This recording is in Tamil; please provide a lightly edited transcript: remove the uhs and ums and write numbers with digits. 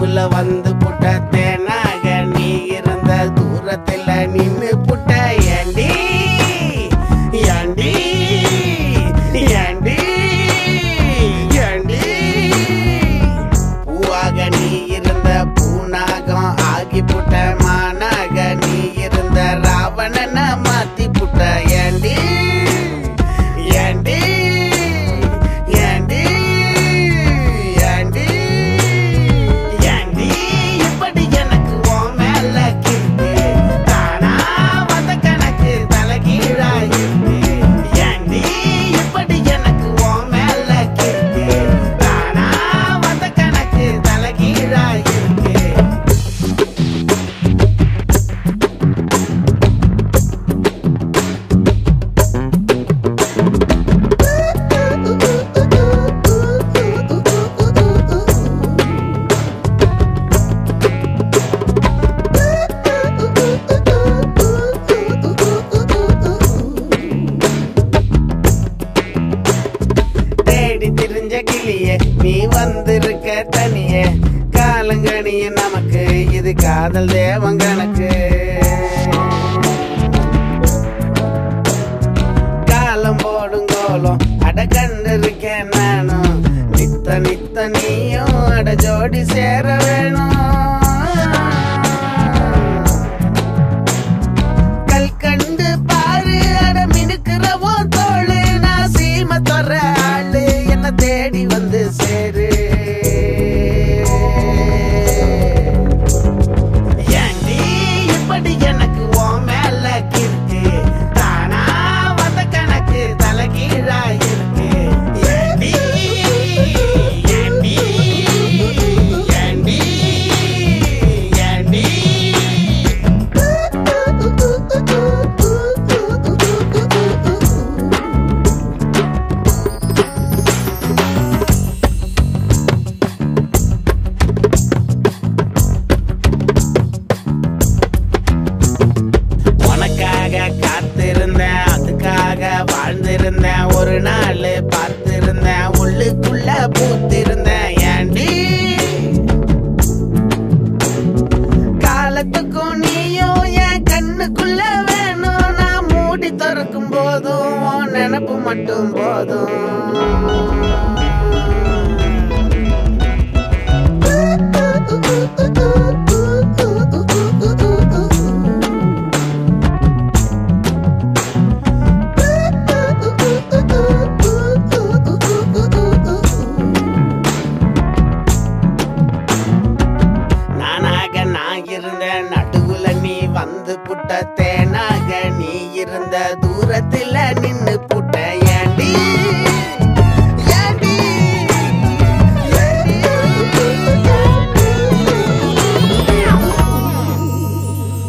கனவுல வந்து புட்ட தேனாக நீ இருந்த தூரத்துல நின்னு புட்ட ஏண்டி ஏண்டி ஏண்டி ஏண்டி பூவாக நீ இருந்த பூனாகம் ஆகி புட்ட மானாக நீ இருந்த ராவணன மாத்தி புட்ட ஏண்டி ஏண்டி ஏண்டி ஏண்டி ஏண்டி இப்படி எனக்கு உன் மேல கிறுக்கு தானா வந்த கணக்கு தலைகீழாயிருக்கு ஏண்டி இப்படி எனக்கு உன் மேல கிறுக்கு தானா வந்த கணக்கு தலைகீழாயிருக்கு திரிஞ்ச கிளியே நீ வந்திருக்க தனியே காலங்கணிய நமக்கு இது காதல் தேவன் கணக்கு காலம் போடும் கோலம் அட கண்டு இருக்கேன் நானும் நித்த நித்த நீயும் அட ஜோடி சேர வேணும் கல் கண்டு பாரு அட மினுக்கிறவோ தோளு நான் சீம தொற ஆளு என்ன தேடி வந்து சேரு ஏண்டி இப்படி எனக்கு உன் மேல கிறுக்கு தானா வந்த கணக்கு தலைகீழாயிருக்கு ஏண்டி ஏண்டி ஏண்டி ஏண்டி உனக்காக காத்திருந்தேன் அதுக்காக வாழ்ந்திருந்தேன் ஒரு நாள் பார்த்திருந்தேன் உள்ளுக்குள்ள பூத்திருந்தேன் ஏண்டி காலத்துக்கும் நீயும் என் கண்ணுக்குள்ள வேணும் நான் மூடி திறக்கும் போதும் உன் நினப்பு மட்டும் போதும் நானாக நான் இருந்தேன்